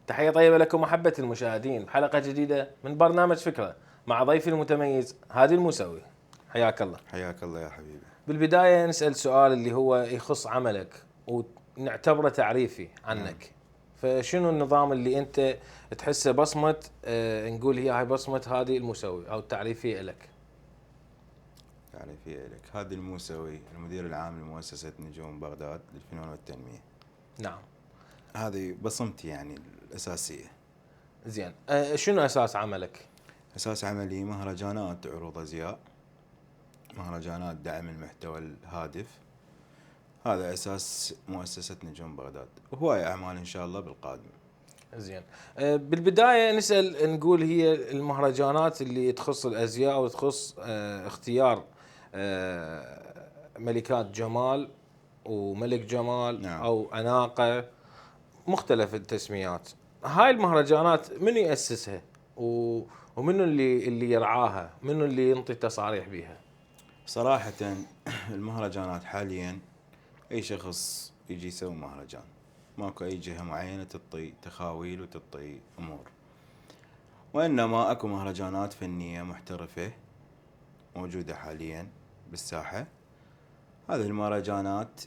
تحية طيبة لكم محبة المشاهدين، حلقة جديدة من برنامج فكرة مع ضيفي المتميز هادي الموسوي. حياك الله. حياك الله يا حبيبي. بالبداية نسأل سؤال اللي هو يخص عملك ونعتبره تعريفي عنك. فشنو النظام اللي انت تحسه بصمة نقول هاي بصمة هادي الموسوي او التعريفية لك؟ تعريفي لك هادي الموسوي، المدير العام لمؤسسة نجوم بغداد للفنون والتنمية. نعم. هذه بصمتي يعني الأساسية. زين، شنو أساس عملك؟ أساس عملي مهرجانات عروض أزياء، مهرجانات دعم المحتوى الهادف. هذا أساس مؤسسة نجوم بغداد، وهواية أعمال إن شاء الله بالقادم. زين، بالبداية نسأل نقول هي المهرجانات اللي تخص الأزياء وتخص اختيار ملكات جمال وملك جمال. نعم. أو أناقة، مختلف التسميات. هاي المهرجانات من يأسسها ومنو اللي يرعاها، منو اللي ينطي تصاريح بها؟ صراحة المهرجانات حاليا أي شخص يجي يسوي مهرجان، ماكو أي جهة معينة تعطي تخاويل وتعطي أمور، وإنما أكو مهرجانات فنية محترفة موجودة حاليا بالساحة. هذه المهرجانات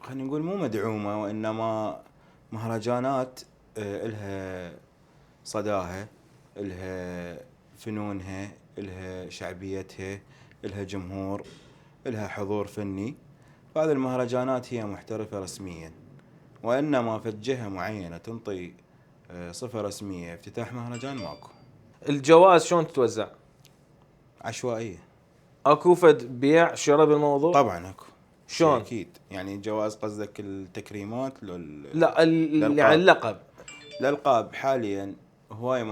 خلينا نقول مو مدعومة، وإنما مهرجانات إلها صداها، إلها فنونها، إلها شعبيتها، إلها جمهور، إلها حضور فني. فهذه المهرجانات هي محترفة رسميا، وإنما في جهة معينة تنطي صفة رسمية افتتاح مهرجان ماكو. الجوائز شلون تتوزع؟ عشوائية. اكو فد بيع شراء بالموضوع؟ طبعا اكو. شلون؟ اكيد يعني جواز قصدك التكريمات لا يعني اللقب. الالقاب حاليا هواي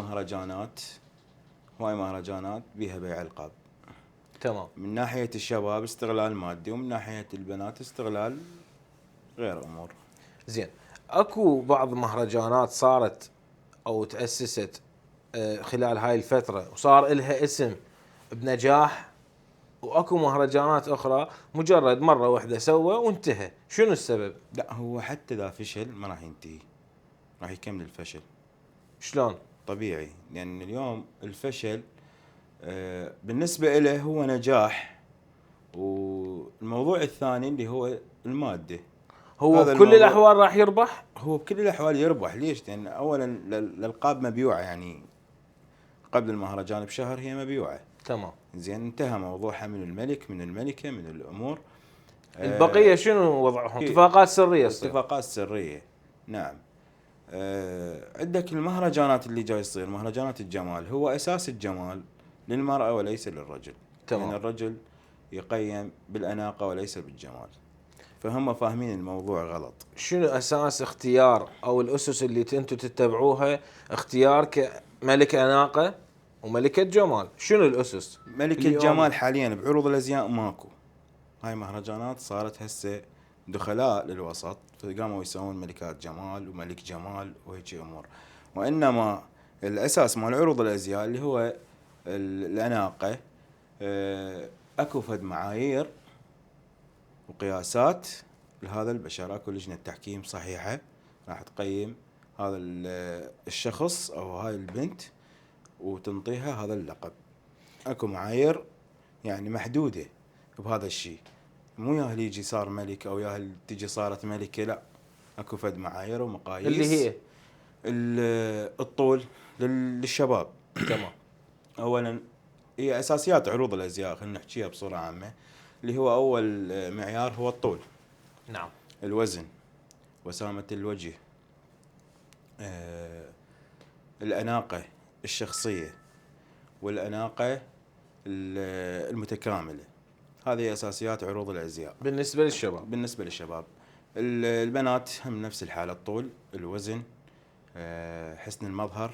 مهرجانات بيها بيع القاب. تمام. من ناحية الشباب استغلال مادي، ومن ناحية البنات استغلال غير امور. زين، اكو بعض مهرجانات صارت او تأسست خلال هاي الفترة وصار إلها اسم بنجاح، واكو مهرجانات اخرى مجرد مرة واحدة سوى وانتهى. شنو السبب؟ لا، هو حتى اذا فشل ما راح ينتهي، راح يكمل الفشل. شلون؟ طبيعي، لان اليوم الفشل بالنسبة له هو نجاح. والموضوع الثاني اللي هو المادة، هو بكل الاحوال راح يربح. هو بكل الاحوال يربح. ليش؟ لان اولا الالقاب مبيوعة، يعني قبل المهرجان بشهر هي مبيوعة. تمام. زين، انتهى موضوعها من الملك، من الملكة، من الامور. البقية شنو وضعهم؟ اتفاقات سرية. اتفاقات سرية، نعم. عندك المهرجانات اللي جاي يصير مهرجانات الجمال، هو اساس الجمال للمرأة وليس للرجل. تمام. يعني الرجل يقيم بالأناقة وليس بالجمال، فهم فاهمين الموضوع غلط. شنو اساس اختيار او الاسس اللي انتم تتبعوها اختيار كملك اناقة وملكة جمال؟ شنو الاسس؟ ملك الجمال حاليا بعروض الازياء ماكو. هاي مهرجانات صارت هسه دخلاء للوسط، فقاموا يسوون ملكات جمال وملك جمال وهيك امور. وانما الاساس مال عروض الازياء اللي هو الاناقه. اكو فد معايير وقياسات لهذا البشر، اكو لجنه تحكيم صحيحه راح تقيم هذا الشخص او هاي البنت وتنطيها هذا اللقب. اكو معايير يعني محدوده بهذا الشيء، مو ياهل يجي صار ملك او ياهل تجي صارت ملكه، لا. اكو فد معايير ومقاييس اللي هي الطول للشباب. تمام. اولا هي اساسيات عروض الازياء، خلينا نحكيها بصوره عامه. اللي هو اول معيار هو الطول. نعم. الوزن، وسامه الوجه، الاناقه الشخصيه، والاناقه المتكامله. هذه اساسيات عروض الازياء بالنسبه للشباب. البنات هم نفس الحاله، الطول، الوزن، حسن المظهر.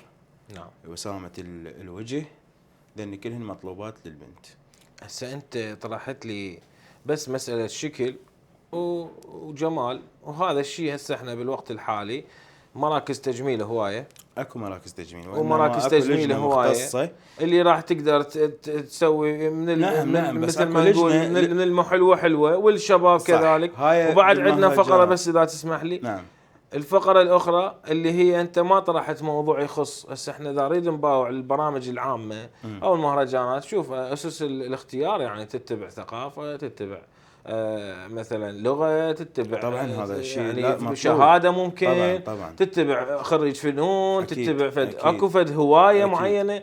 نعم. وسامه الوجه، لان كلهن مطلوبات للبنت. هسه انت طرحت لي بس مساله شكل وجمال، وهذا الشيء هسه احنا بالوقت الحالي مراكز تجميل هوايه. اكو مراكز تجميل، ومراكز تجميل هوايه اللي راح تقدر تسوي من نعم مثل ما نقول من المحلوه حلوه، والشباب كذلك. وبعد عندنا فقره بس اذا تسمح لي. نعم. الفقرة الأخرى اللي هي أنت ما طرحت موضوع يخص هسه احنا إذا نريد نباوع البرامج العامة أو المهرجانات، شوف أسس الاختيار يعني تتبع ثقافة، تتبع مثلا لغة، تتبع طبعا هذا الشيء لا يعني مطلوب. شهادة ممكن، طبعا تتبع خريج فنون، أكيد تتبع أكيد اكو فد هواية أكيد. معينة.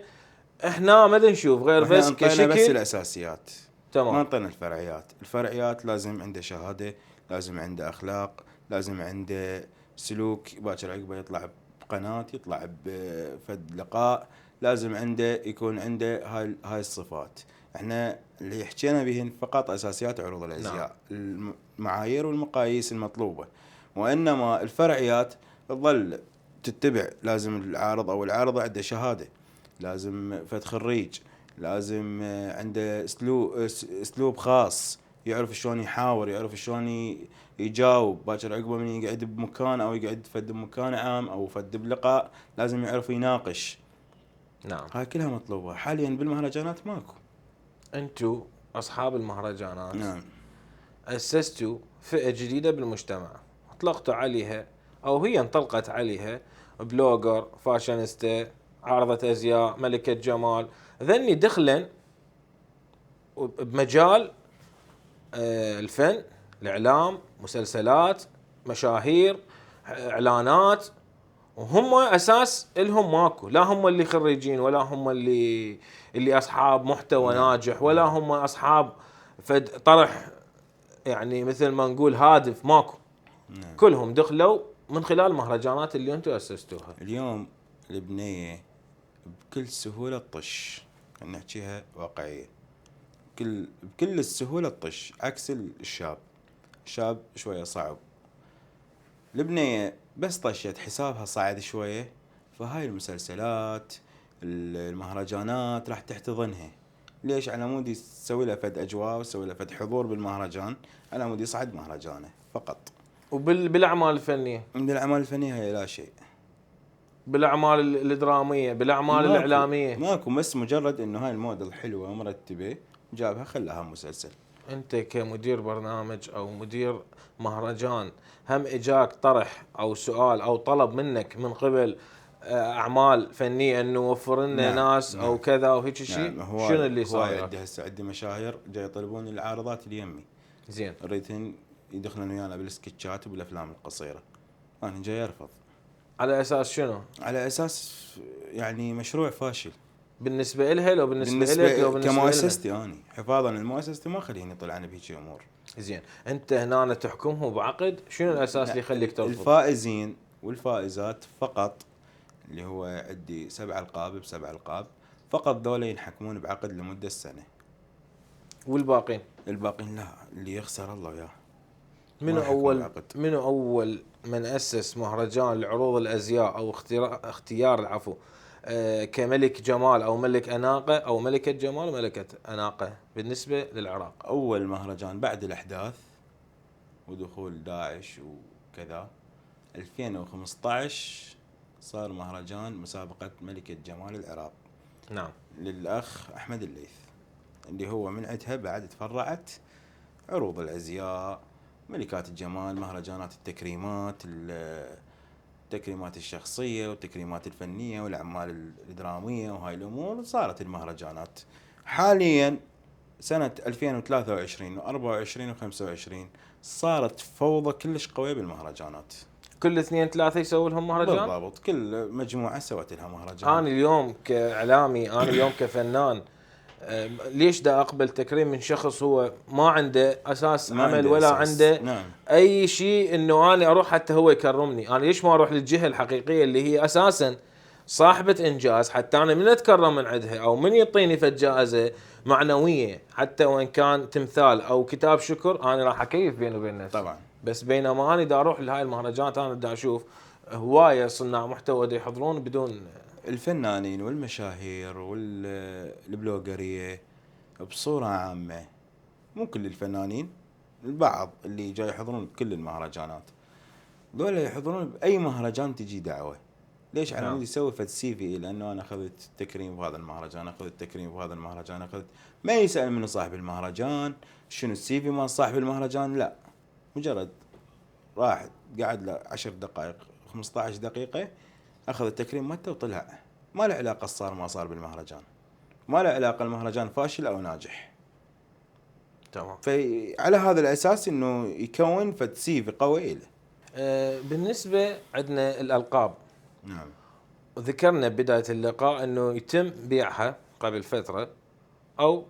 احنا ما نشوف غير واحنا بس انطينا بس كشكل. الاساسيات، تمام. ما انطينا الفرعيات. الفرعيات لازم عنده شهاده، لازم عنده اخلاق، لازم عنده سلوك، باكر عقبه يطلع بقناه، يطلع بفد لقاء، لازم عنده يكون عنده هاي الصفات. احنا اللي حكينا بهن فقط اساسيات عروض نعم. الازياء، المعايير والمقاييس المطلوبه، وانما الفرعيات تظل تتبع. لازم العارض او العارضه عنده شهاده، لازم فد خريج، لازم عنده اسلوب خاص، يعرف شلون يحاور، يعرف شلون يجاوب. باكر عقبه من يقعد بمكان او يقعد فد بمكان عام او فد بلقاء، لازم يعرف يناقش. نعم. هاي كلها مطلوبه حاليا بالمهرجانات ماكو. انتو اصحاب المهرجانات نعم أسستوا فئة جديدة بالمجتمع، اطلقتوا عليها أو هي انطلقت عليها بلوجر، فاشينيستا، عارضة أزياء، ملكة جمال، ذني دخلا بمجال الفن، الإعلام، مسلسلات، مشاهير، إعلانات، وهم أساس إلهم ماكو، لا هم اللي خريجين ولا هم اللي أصحاب محتوى نعم ناجح ولا هم أصحاب فد طرح يعني مثل ما نقول هادف، ماكو. نعم. كلهم دخلوا من خلال المهرجانات اللي انتم اسستوها. اليوم البنيه بكل سهوله تطش، نحكيها واقعيه، بكل السهوله تطش، عكس الشاب. الشاب شويه صعب. البنية بس طشت حسابها صعد شوية، فهاي المسلسلات المهرجانات راح تحتضنها. ليش؟ على مود تسوي له فد اجواء وتسوي له فد حضور بالمهرجان، على مود يصعد مهرجانه فقط. وبالاعمال الفنيه، من الاعمال الفنيه هي لا شيء، بالاعمال الدراميه، بالاعمال الاعلاميه. ماكو بس مجرد انه هاي الموديل الحلوه ومرتبه جابها خلاها مسلسل. انت كمدير برنامج او مدير مهرجان، هم اجاك طرح او سؤال او طلب منك من قبل اعمال فنيه انه وفر لنا نعم ناس او نعم كذا او هيك شيء؟ نعم. شنو اللي هواي صاير؟ عندي هسه عندي مشاهير جاي يطلبون العارضات اليمي، زين. ريتهن يدخلون ويانا بالسكتشات وبالافلام القصيره، انا جاي ارفض. على اساس شنو؟ على اساس يعني مشروع فاشل بالنسبه لها لو بالنسبه لك لو بالنسبه بالنسبه لنا؟ كمؤسستي، اني حفاظا لمؤسستي ما خليني يطلع عنها بهيك امور. زين. انت هنا تحكمه بعقد، شنو الاساس اللي يخليك ترفض؟ الفائزين والفائزات فقط، اللي هو عندي 7 القاب ب7 القاب فقط، ذولا ينحكمون بعقد لمده سنه. والباقين؟ الباقيين لا، اللي يخسر الله وياه. منو اول من اسس مهرجان لعروض الازياء او اختيار العفو كملك جمال او ملك اناقه او ملكه جمال وملكه اناقه بالنسبه للعراق؟ اول مهرجان بعد الاحداث ودخول داعش وكذا 2015 صار مهرجان مسابقة ملكة جمال العراق. نعم. للأخ أحمد الليث، اللي هو من عندها بعد تفرعت عروض الأزياء، ملكات الجمال، مهرجانات التكريمات، التكريمات الشخصية والتكريمات الفنية والأعمال الدرامية وهاي الأمور. صارت المهرجانات حاليا سنة 2023 و24 و25 صارت فوضى كلش قوية بالمهرجانات. كل اثنين ثلاثه يسووا لهم مهرجان؟ بالضبط، كل مجموعة سوت لها مهرجان. انا اليوم كاعلامي، انا اليوم كفنان، ليش دا اقبل تكريم من شخص هو ما عنده اساس ما عمل عنده ولا أساس. عنده نعم. اي شيء انه انا اروح حتى هو يكرمني؟ انا ليش ما اروح للجهه الحقيقيه اللي هي اساسا صاحبه انجاز، حتى انا من اتكرم من عندها او من يعطيني فد جائزه معنويه حتى وان كان تمثال او كتاب شكر، انا راح اكيف بيني وبين نفسي طبعا. بس بينما انا دا اروح لهاي المهرجانات انا دا اشوف هوايه صناع محتوى دا يحضرون بدون. الفنانين والمشاهير والبلوغرية بصورة عامة، مو كل الفنانين، البعض اللي جاي يحضرون بكل المهرجانات، دول يحضرون بأي مهرجان تجي دعوة. ليش؟ على مود يسوي فد سي في، لأنه أنا أخذت تكريم بهذا المهرجان، أخذت تكريم بهذا المهرجان، أخذت. ما يسأل منه صاحب المهرجان شنو السي في مال صاحب المهرجان، لا، مجرد راح قعد له 10 دقائق 15 دقيقة، أخذ التكريم مالته وطلع. ما له علاقة صار ما صار بالمهرجان، ما له علاقة المهرجان فاشل أو ناجح. تمام. فعلى هذا الأساس إنه يكون فد سي في قوي له. بالنسبة عندنا الألقاب، نعم. وذكرنا بداية اللقاء أنه يتم بيعها قبل فترة، أو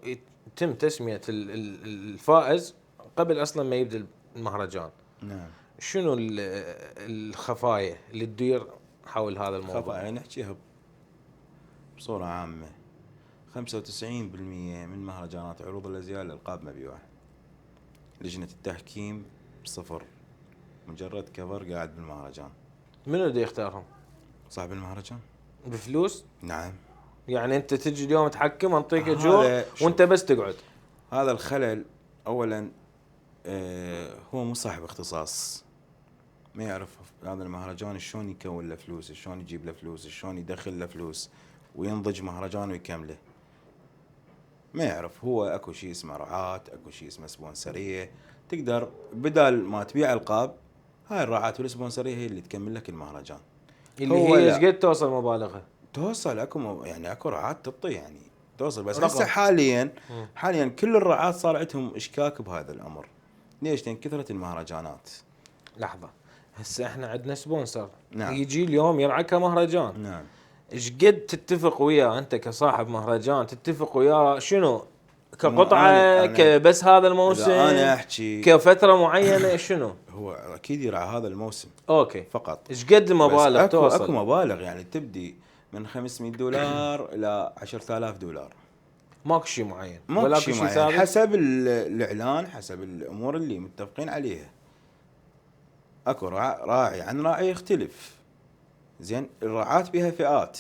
يتم تسمية الفائز قبل أصلا ما يبدأ المهرجان. نعم. شنو الخفايا اللي تدير حول هذا الموضوع؟ خفايا نحكيها بصورة عامة. 95% من مهرجانات عروض الأزياء الألقاب مبيوعة. لجنة التحكيم صفر، مجرد كفر قاعد بالمهرجان. منو اللي يختارهم؟ صاحب المهرجان. بفلوس؟ نعم. يعني انت تجي اليوم تحكم انطيك اجور وانت بس تقعد. هذا الخلل. اولا هو مو صاحب اختصاص، ما يعرف هذا المهرجان شلون يكون له فلوس، شلون يجيب له فلوس، شلون يدخل له فلوس وينضج مهرجان ويكمله. ما يعرف. هو اكو شيء اسمه رعاة، اكو شيء اسمه سبونسرية. تقدر بدال ما تبيع القاب، هاي الرعاة والسبونسرية هي اللي تكمل لك المهرجان. اللي هي ايش قد توصل مبالغها؟ توصل اكو يعني اكو رعاة تعطي يعني توصل. بس هسه حاليا كل الرعاة صار عندهم اشكاك بهذا الامر. ليش؟ لان كثرة المهرجانات. لحظة، هسه احنا عندنا سبونسر. نعم. يجي اليوم يرعى كمهرجان. نعم. ايش قد تتفق وياه انت كصاحب مهرجان؟ تتفق وياه شنو؟ كقطعة أنا كبس هذا الموسم؟ انا احكي كفترة معينة شنو؟ هو اكيد يرعى هذا الموسم اوكي فقط. ايش قد المبالغ توصل؟ اكو مبالغ يعني تبدي من $500 الى $10,000. ماكو شيء معين ماكو شيء معين ثابت، حسب الاعلان، حسب الامور اللي متفقين عليها. اكو راعي عن راعي يختلف. زين. الرعاة بها فئات.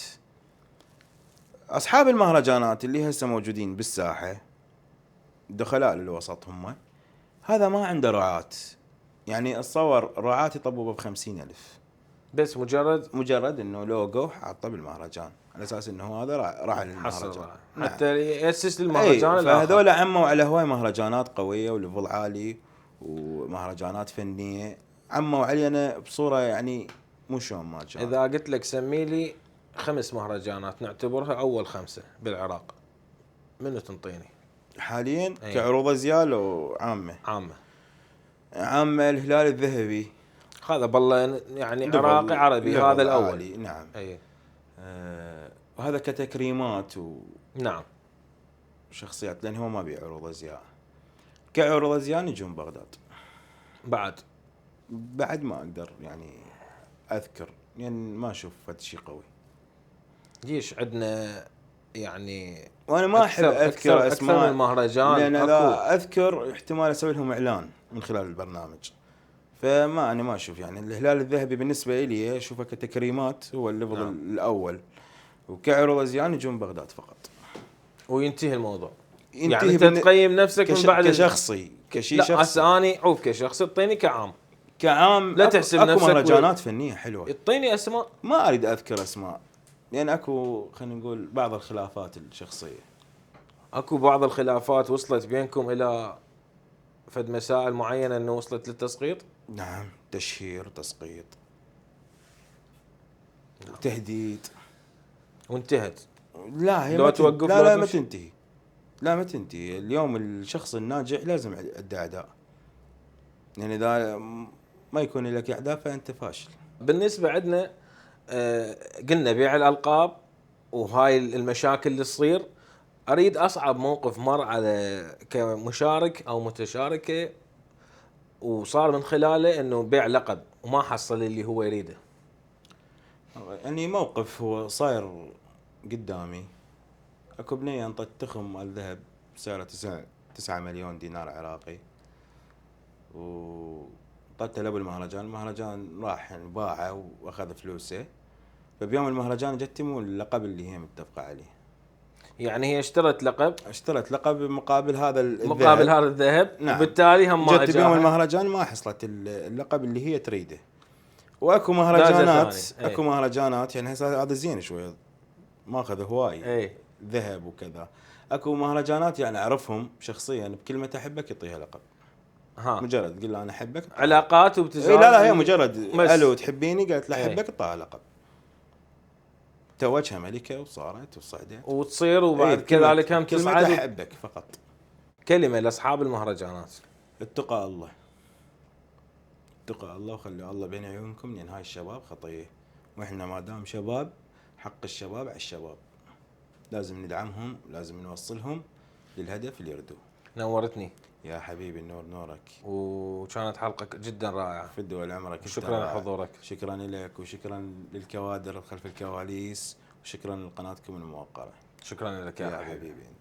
اصحاب المهرجانات اللي هسه موجودين بالساحه، الدخلاء للوسط هم، هذا ما عنده رعاة. يعني اتصور رعاة يطبوا ب50,000 بس مجرد انه لوجو حاطه بالمهرجان على اساس انه هذا راعي للمهرجان. نعم. حتى ياسس للمهرجان الاخر. فهذول عموا على هواي مهرجانات قويه وليفل عالي ومهرجانات فنيه، عموا علينا بصوره يعني مو شلون ما كان. اذا قلت لك سمي لي 5 مهرجانات نعتبرها اول 5 بالعراق، منو تنطيني حاليا؟ كعروض ازياء وعامه؟ عامه الهلال الذهبي. هذا بالله يعني عراقي عربي، هذا الاول. نعم. وهذا كتكريمات نعم شخصيات، لان هو ما بيع عروض ازياء. كعروض ازياء نجوم بغداد. بعد ما اقدر يعني اذكر، يعني ما اشوف فد شيء قوي. ليش عندنا يعني؟ وانا ما احب اذكر اسماء اكثر من المهرجان، لان اذا اذكر احتمال اسوي لهم اعلان من خلال البرنامج. فما انا ما اشوف يعني الهلال الذهبي بالنسبه لي اشوفه كتكريمات هو الليفل الاول، وكعروض ازياء نجوم بغداد فقط وينتهي الموضوع. يعني انت تقيم نفسك من بعد كشخصي كشيء شخصي. هسه اني عوف كشخص، اعطيني كعام لا تحسب اكو نفسك مهرجانات فنيه حلوه. اعطيني اسماء. ما اريد اذكر اسماء لان اكو خلينا نقول بعض الخلافات الشخصيه. اكو بعض الخلافات وصلت بينكم الى فد مسائل معينه انه وصلت للتسقيط؟ نعم. تشهير، تسقيط، تهديد، وانتهت. لا هي ما توقف. لا ما تنتهي. لا ما تنتهي. اليوم الشخص الناجح لازم عنده اعداء، يعني اذا ما يكون لك اعداء فانت فاشل. بالنسبه عندنا قلنا بيع الالقاب وهاي المشاكل اللي تصير. اريد اصعب موقف مر على كمشارك او متشاركه وصار من خلاله انه بيع لقب وما حصل اللي هو يريده. يعني موقف هو صاير قدامي. اكو بنيه انطت تخم مال ذهب سعره 9 مليون دينار عراقي، وطلت له بالمهرجان. المهرجان راح يعني باعه واخذ فلوسه. فبيوم المهرجان جت تمول اللقب اللي هي متفقه عليه. يعني هي اشترت لقب مقابل هذا الذهب. نعم. وبالتالي هم ما جت بيوم المهرجان ما حصلت اللقب اللي هي تريده. واكو مهرجانات يعني هذا زين شويه ماخذ هواي ذهب وكذا. اكو مهرجانات يعني اعرفهم شخصيا بكلمه احبك يعطيها لقب. ها. مجرد تقول له انا احبك علاقات وابتزاز. لا هي مجرد بس. الو تحبيني، قالت لا إيه. احبك، اعطاها لقب. توجها ملكه وصارت وصعدت. وتصير وبعد إيه، كذلك هم كلمة تصعد. احبك فقط. كلمه لاصحاب المهرجانات. اتقى الله، اتقى الله وخلوا الله بين عيونكم، لان هاي الشباب خطيه، واحنا ما دام شباب حق الشباب على الشباب، لازم ندعمهم، لازم نوصلهم للهدف اللي يردوه. نورتني يا حبيبي النور نورك، وكانت حلقه جدا رائعه. في الدول عمرك. شكرا لحضورك. شكرا لك، وشكرا للكوادر خلف الكواليس، وشكرا لقناتكم الموقرة. شكرا لك يا حبيبي.